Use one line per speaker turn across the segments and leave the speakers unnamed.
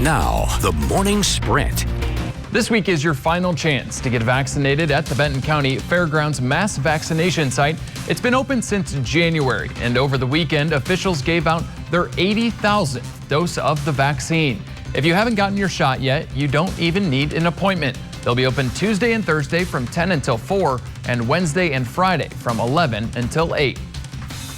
Now, the morning sprint.
This week is your final chance to get vaccinated at the Benton County Fairgrounds mass vaccination site. It's been open since January, and over the weekend, officials gave out their 80,000th dose of the vaccine. If you haven't gotten your shot yet, you don't even need an appointment. They'll be open Tuesday and Thursday from 10 until 4 and Wednesday and Friday from 11 until 8.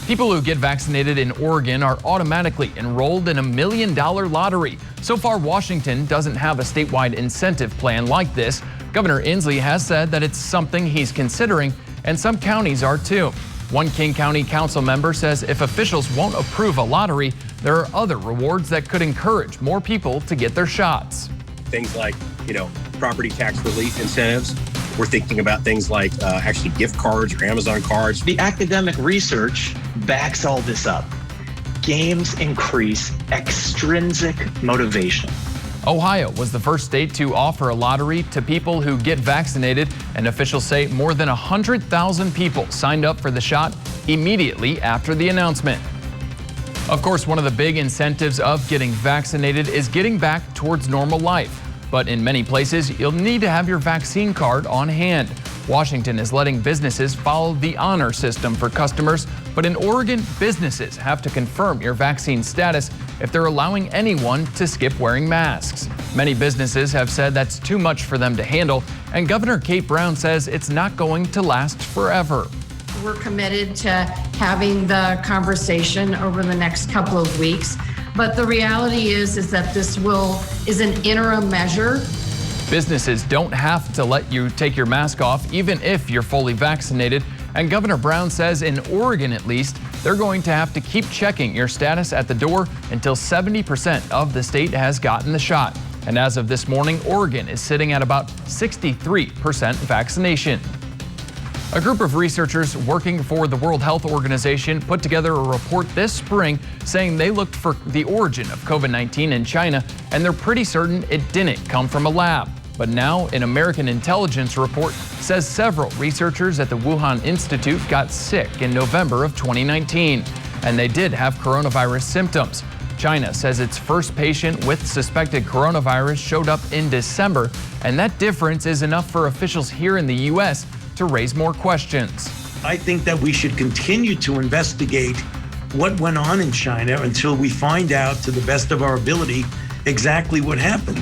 People who get vaccinated in Oregon are automatically enrolled in a $1 million lottery. So far, Washington doesn't have a statewide incentive plan like this. Governor Inslee has said that it's something he's considering, and some counties are too. One King County council member says if officials won't approve a lottery, there are other rewards that could encourage more people to get their shots.
Things like, property tax relief incentives. We're thinking about things like actually gift cards or Amazon cards.
The academic research backs all this up. Games increase extrinsic motivation.
Ohio was the first state to offer a lottery to people who get vaccinated, and officials say more than 100,000 people signed up for the shot immediately after the announcement. Of course, one of the big incentives of getting vaccinated is getting back towards normal life. But in many places, you'll need to have your vaccine card on hand. Washington is letting businesses follow the honor system for customers, but in Oregon, businesses have to confirm your vaccine status if they're allowing anyone to skip wearing masks. Many businesses have said that's too much for them to handle, and Governor Kate Brown says it's not going to last forever.
We're committed to having the conversation over the next couple of weeks. But the reality is that this is an interim measure.
Businesses don't have to let you take your mask off, even if you're fully vaccinated. And Governor Brown says in Oregon, at least, they're going to have to keep checking your status at the door until 70% of the state has gotten the shot. And as of this morning, Oregon is sitting at about 63% vaccination. A group of researchers working for the World Health Organization put together a report this spring saying they looked for the origin of COVID-19 in China, and they're pretty certain it didn't come from a lab. But now an American intelligence report says several researchers at the Wuhan Institute got sick in November of 2019, and they did have coronavirus symptoms. China says its first patient with suspected coronavirus showed up in December, and that difference is enough for officials here in the U.S. to raise more questions.
I think that we should continue to investigate what went on in China until we find out, to the best of our ability, exactly what happened.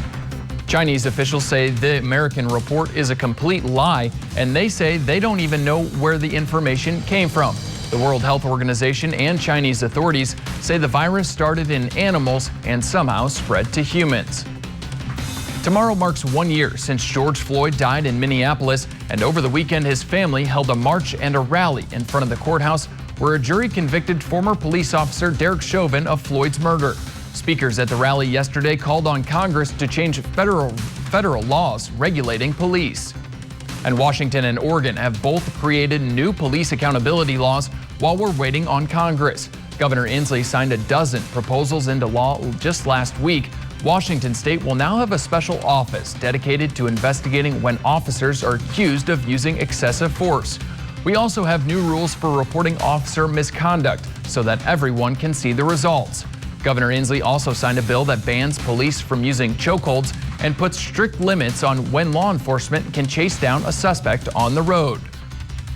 Chinese officials say the American report is a complete lie, and they say they don't even know where the information came from. The World Health Organization and Chinese authorities say the virus started in animals and somehow spread to humans. Tomorrow marks 1 year since George Floyd died in Minneapolis, and over the weekend his family held a march and a rally in front of the courthouse where a jury convicted former police officer Derek Chauvin of Floyd's murder. Speakers at the rally yesterday called on Congress to change federal laws regulating police. And Washington and Oregon have both created new police accountability laws while we're waiting on Congress. Governor Inslee signed a dozen proposals into law just last week. Washington State will now have a special office dedicated to investigating when officers are accused of using excessive force. We also have new rules for reporting officer misconduct so that everyone can see the results. Governor Inslee also signed a bill that bans police from using chokeholds and puts strict limits on when law enforcement can chase down a suspect on the road.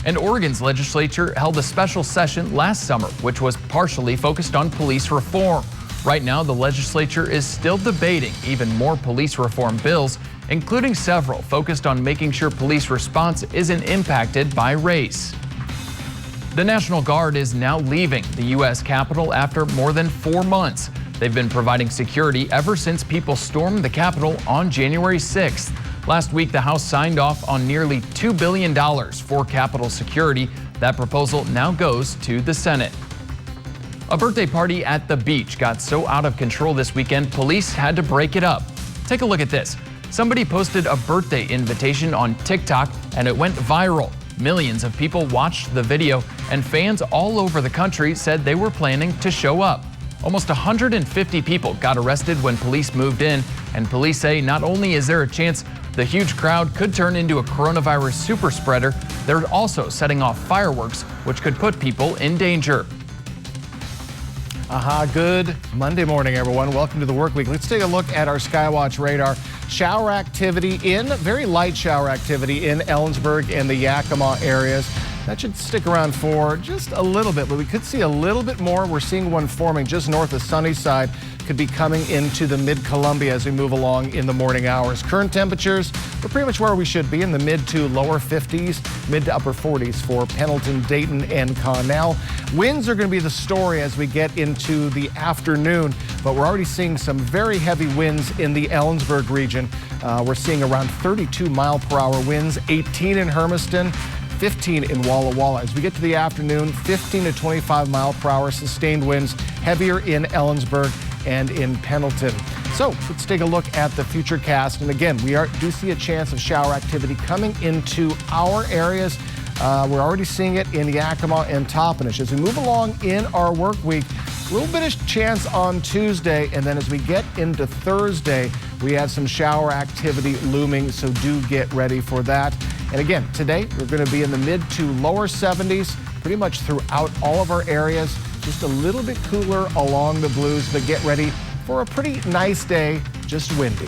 And Oregon's legislature held a special session last summer, which was partially focused on police reform. Right now, the legislature is still debating even more police reform bills, including several focused on making sure police response isn't impacted by race. The National Guard is now leaving the U.S. Capitol after more than 4 months. They've been providing security ever since people stormed the Capitol on January 6th. Last week, the House signed off on nearly $2 billion for Capitol security. That proposal now goes to the Senate. A birthday party at the beach got so out of control this weekend, police had to break it up. Take a look at this. Somebody posted a birthday invitation on TikTok and it went viral. Millions of people watched the video, and fans all over the country said they were planning to show up. Almost 150 people got arrested when police moved in, and police say not only is there a chance the huge crowd could turn into a coronavirus super spreader, they're also setting off fireworks, which could put people in danger.
Good Monday morning, everyone. Welcome to the work week. Let's take a look at our Skywatch radar. Shower activity very light shower activity in Ellensburg and the Yakima areas. That should stick around for just a little bit, but we could see a little bit more. We're seeing one forming just north of Sunnyside. Could be coming into the mid-Columbia as we move along in the morning hours. Current temperatures, we're pretty much where we should be in the mid to lower 50s, mid to upper 40s for Pendleton, Dayton, and Connell. Winds are going to be the story as we get into the afternoon, but we're already seeing some very heavy winds in the Ellensburg region. We're seeing around 32 mile per hour winds, 18 in Hermiston, 15 in Walla Walla. As we get to the afternoon, 15 to 25 mile per hour sustained winds, heavier in Ellensburg and in Pendleton. So let's take a look at the future cast. And again, we do see a chance of shower activity coming into our areas. We're already seeing it in Yakima and Toppenish. As we move along in our work week, a little bit of chance on Tuesday, and then as we get into Thursday, we have some shower activity looming, so do get ready for that. And again, today we're going to be in the mid to lower 70s pretty much throughout all of our areas. Just a little bit cooler along the blues, but get ready for a pretty nice day, just windy.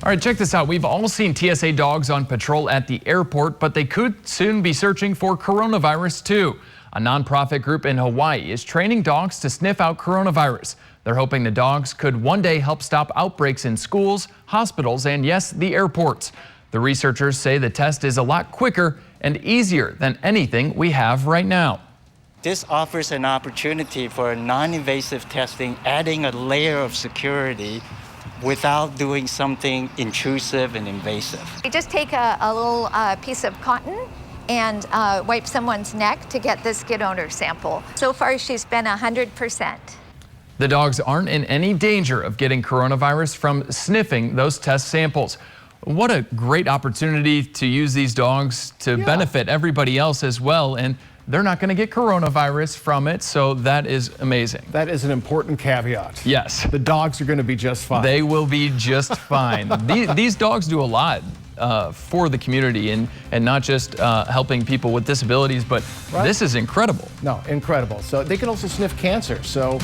All right, check this out. We've all seen TSA dogs on patrol at the airport, but they could soon be searching for coronavirus too. A nonprofit group in Hawaii is training dogs to sniff out coronavirus. They're hoping the dogs could one day help stop outbreaks in schools, hospitals, and yes, the airports. The researchers say the test is a lot quicker and easier than anything we have right now.
This offers an opportunity for non-invasive testing, adding a layer of security without doing something intrusive and invasive.
You just take a little piece of cotton and wipe someone's neck to get the skid owner sample. So far, she's been 100%.
The dogs aren't in any danger of getting coronavirus from sniffing those test samples. What a great opportunity to use these dogs to benefit everybody else as well. And they're not going to get coronavirus from it, so that is amazing.
That is an important caveat.
Yes.
The dogs are going to be just fine.
They will be just fine. These dogs do a lot for the community and not just helping people with disabilities, but this is incredible.
No, incredible. So they can also sniff cancer, so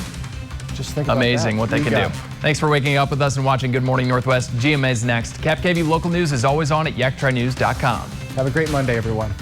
just think about
amazing
that.
what they can do. Thanks for waking up with us and watching Good Morning Northwest. GMA's next. Cap KV local news is always on at yaktranews.com.
Have a great Monday, everyone.